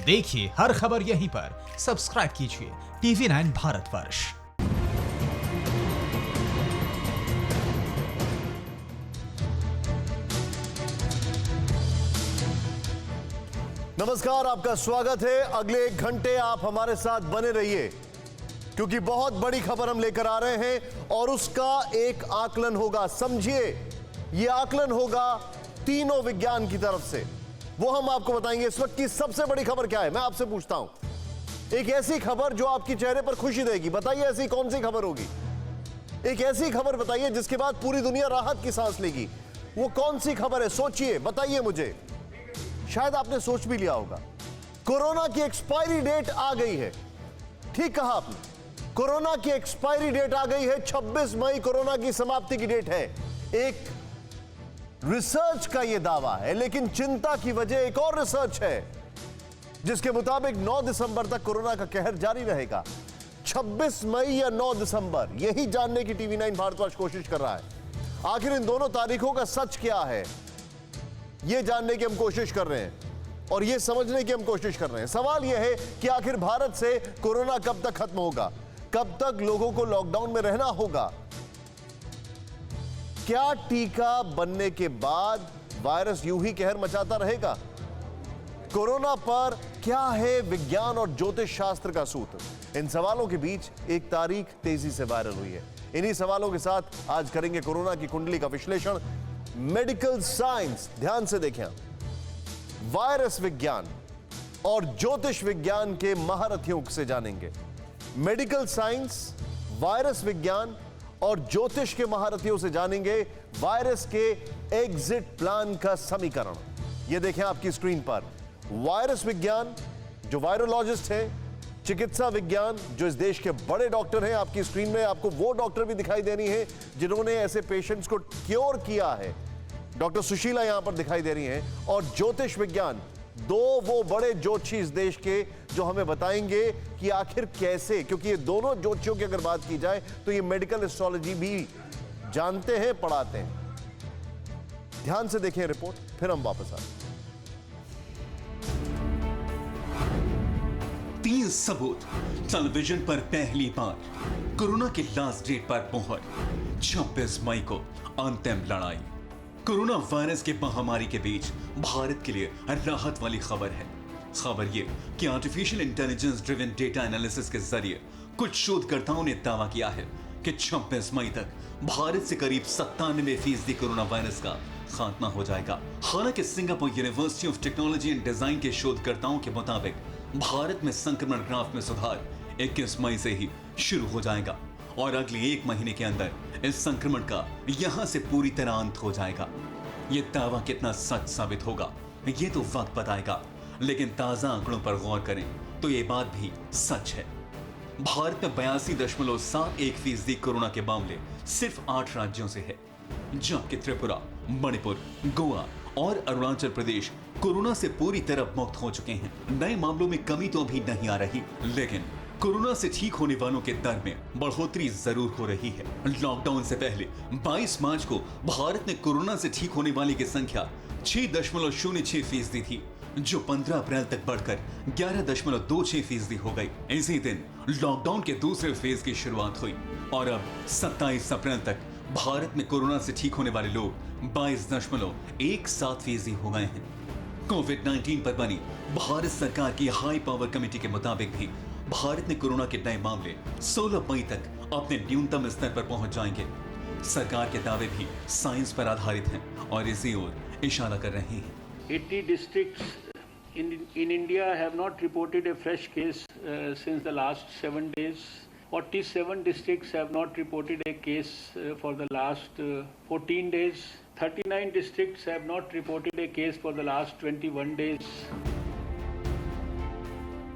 देखिए हर खबर यहीं पर। सब्सक्राइब कीजिए TV9 भारतवर्ष। नमस्कार, आपका स्वागत है। अगले 1 घंटे आप हमारे साथ बने रहिए, क्योंकि बहुत बड़ी खबर हम लेकर आ रहे हैं और उसका एक आकलन होगा। समझिए, यह आकलन होगा तीनों विज्ञान की तरफ से। वो हम आपको बताएंगे। इस वक्त की सबसे बड़ी खबर क्या है, मैं आपसे पूछता हूं। एक ऐसी खबर जो आपके चेहरे पर खुशी देगी। बताइए ऐसी कौन सी खबर होगी। एक ऐसी खबर बताइए जिसके बाद पूरी दुनिया राहत की सांस लेगी। वो कौन सी खबर है, सोचिए, बताइए मुझे। शायद आपने सोच भी लिया होगा। कोरोना की एक्सपायरी डेट आ गई है। ठीक कहा आपने, कोरोना की एक्सपायरी डेट आ गई है। 26 मई कोरोना की समाप्ति की डेट है। एक रिसर्च का यह दावा है, लेकिन चिंता की वजह एक और रिसर्च है जिसके मुताबिक 9 दिसंबर तक कोरोना का कहर जारी रहेगा। 26 मई या 9 दिसंबर, यही जानने की TV9 भारतवर्ष कोशिश कर रहा है। आखिर इन दोनों तारीखों का सच क्या है, यह जानने की हम कोशिश कर रहे हैं और यह समझने की हम कोशिश कर रहे हैं। सवाल यह है कि आखिर भारत से कोरोना कब तक खत्म होगा, कब तक लोगों को लॉकडाउन में रहना होगा। क्या टीका बनने के बाद वायरस यूं ही कहर मचाता रहेगा। कोरोना पर क्या है विज्ञान और ज्योतिष शास्त्र का सूत्र। इन सवालों के बीच एक तारीख तेजी से वायरल हुई है। इन्हीं सवालों के साथ आज करेंगे कोरोना की कुंडली का विश्लेषण। मेडिकल साइंस, ध्यान से देखें, वायरस विज्ञान और ज्योतिष विज्ञान के महारथियों से जानेंगे। मेडिकल साइंस, वायरस विज्ञान और ज्योतिष के महारथियों से जानेंगे वायरस के एग्जिट प्लान का समीकरण। यह देखें आपकी स्क्रीन पर। वायरस विज्ञान जो वायरोलॉजिस्ट हैं, चिकित्सा विज्ञान जो इस देश के बड़े डॉक्टर हैं। आपकी स्क्रीन में आपको वो डॉक्टर भी दिखाई देनी है जिन्होंने ऐसे पेशेंट्स को क्योर किया है। डॉक्टर सुशीला यहां पर दिखाई दे रही हैं। और ज्योतिष विज्ञान, दो वो बड़े ज्योतिषी इस देश के जो हमें बताएंगे कि आखिर कैसे, क्योंकि ये दोनों ज्योतिषियों की अगर बात की जाए तो ये मेडिकल एस्ट्रोलॉजी भी जानते हैं, पढ़ाते हैं। ध्यान से देखें रिपोर्ट, फिर हम वापस आते हैं। 3 सबूत टेलीविजन पर पहली बार। कोरोना की लास्ट डेट पर मोहर। 26 मई को अंतिम लड़ाई। कोरोना वायरस के महामारी के बीच भारत के लिए राहत वाली खबर है। खबर ये कि artificial intelligence driven data analysis के जरिए कुछ शोधकर्ताओं ने दावा किया है कि 26 मई तक भारत से करीब 97% कोरोना वायरस का खात्मा हो जाएगा। हालांकि Singapore university of technology and design के शोधकर्ताओं के मुताबिक भारत में संक्रमण ग्राफ में सुधार 21 मई से ही शुरू हो जाएगा और अगले 1 महीने के अंदर इस संक्रमण का यहां से पूरी तरह अंत हो जाएगा। यह दावा कितना सच साबित होगा ये तो वक्त बताएगा, लेकिन ताजा आंकड़ों पर गौर करें तो यह बात भी सच है। भारत में 82.71% कोरोना के मामले सिर्फ 8 राज्यों से है, जबकि त्रिपुरा, मणिपुर, गोवा और अरुणाचल प्रदेश कोरोना से पूरी तरह मुक्त हो चुके हैं। नए मामलों में कमी तो अभी नहीं आ रही, लेकिन कोरोना से ठीक होने वालों के दर में बढ़ोतरी जरूर हो रही है। लॉकडाउन से पहले 22 मार्च को भारत में कोरोना से ठीक होने वाली की संख्या 6.06% थी, जो 15 अप्रैल तक बढ़कर 11.26% हो गई। इसी दिन लॉकडाउन के दूसरे फेज की शुरुआत हुई और अब 27 अप्रैल तक भारत में कोरोना से ठीक होने वाले लोग 22.17% हो गए हैं। कोविड-19 पर बनी भारत सरकार की हाई पावर कमेटी के मुताबिक भी भारत में कोरोना के नए मामले 16 मई तक अपने न्यूनतम स्तर पर पहुंच जाएंगे। सरकार के दावे भी साइंस पर आधारित हैं और इसी ओर इशारा कर रहे हैं। 80 districts in India have not reported a fresh case since the last 7 days. 47 districts have not reported a case for the last 14 days. 39 districts have not reported a case for the last 21 days.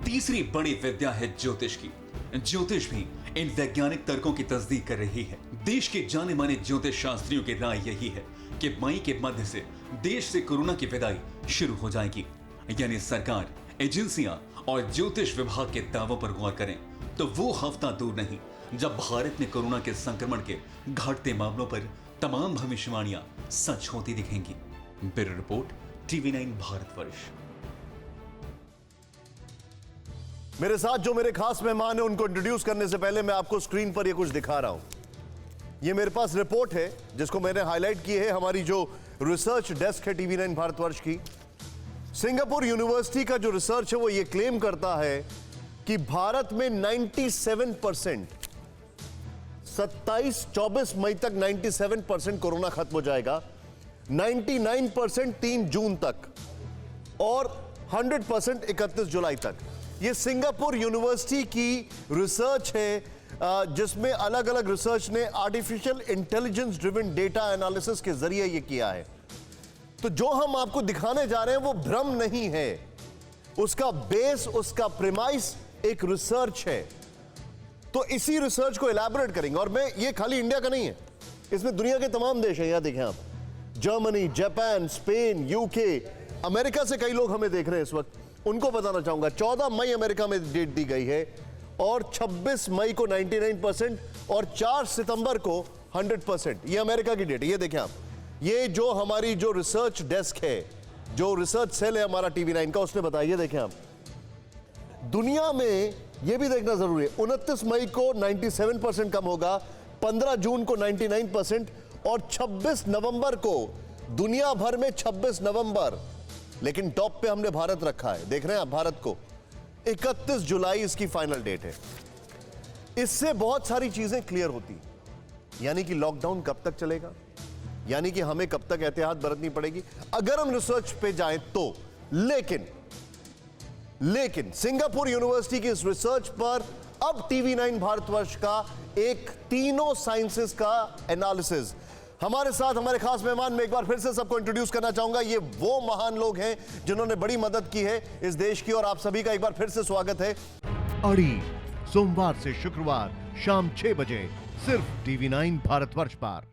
तीसरी बड़ी विद्या है ज्योतिष की। ज्योतिष भी इन वैज्ञानिक तर्कों की तस्दीक कर रही है। देश के जाने माने ज्योतिष शास्त्रियों की राय यही है कि मई के मध्य से देश से कोरोना की विदाई शुरू हो जाएगी। यानी सरकार, एजेंसियां और ज्योतिष विभाग के दावों पर गौर करें तो वो हफ्ता दूर नहीं जब भारत में कोरोना के संक्रमण के घटते मामलों पर तमाम भविष्यवाणियां सच होती दिखेंगी। Bureau report, TV9 Bharatvarsh. मेरे साथ जो मेरे खास मेहमान हैं उनको इंट्रोड्यूस करने से पहले मैं आपको स्क्रीन पर ये कुछ दिखा रहा हूं। ये मेरे पास रिपोर्ट है जिसको मैंने हाईलाइट की है, हमारी जो रिसर्च डेस्क है टीवी9 भारतवर्ष की। सिंगापुर यूनिवर्सिटी का जो रिसर्च है वो ये क्लेम करता है कि भारत में 97% 27-24 मई तक 97% कोरोना खत्म हो जाएगा, 99% 3 जून तक और 100% 31 जुलाई तक। ये सिंगापुर यूनिवर्सिटी की रिसर्च है जिसमें अलग अलग रिसर्च ने artificial intelligence driven data analysis के जरिए ये किया है। तो जो हम आपको दिखाने जा रहे हैं वो भ्रम नहीं है, उसका बेस, उसका प्रीमाइस एक रिसर्च है। तो इसी रिसर्च को इलैबोरेट करेंगे, और मैं ये खाली इंडिया का नहीं है, इसमें दुनिया के तमाम देश हैं। यहां देखें आप, Germany, Japan, Spain, UK, America से कई लोग हमें देख रहे हैं इस वक्त, उनको बताना चाहूंगा 14 मई अमेरिका में डेट दी गई है और 26 मई को 99% और 4 सितंबर को 100%। ये अमेरिका की डेट है। ये देखें आप, ये जो हमारी जो रिसर्च डेस्क है, जो रिसर्च सेल है हमारा टीवी9 का, उसने बताया। ये देखें आप, दुनिया में ये भी देखना जरूरी है, 29 मई को 97% कम होगा, 15 जून को 99% और 26 नवंबर को दुनिया भर में 26 नवंबर, लेकिन टॉप पे हमने भारत रखा है। देख रहे हैं आप भारत को, 31 जुलाई इसकी फाइनल डेट है। इससे बहुत सारी चीजें क्लियर होती, यानी कि लॉकडाउन कब तक चलेगा, यानी कि हमें कब तक एहतियात बरतनी पड़ेगी अगर हम रिसर्च पे जाएं तो। लेकिन सिंगापुर यूनिवर्सिटी की इस रिसर्च पर अब टीवी9 भारतवर्ष का एक तीनों साइंसेस का एनालिसिस। हमारे साथ हमारे खास मेहमान, मैं एक बार फिर से सबको इंट्रोड्यूस करना चाहूंगा। ये वो महान लोग हैं जिन्होंने बड़ी मदद की है इस देश की, और आप सभी का एक बार फिर से स्वागत है। अड़ी सोमवार से शुक्रवार शाम 6 बजे सिर्फ टीवी9 भारतवर्ष पर।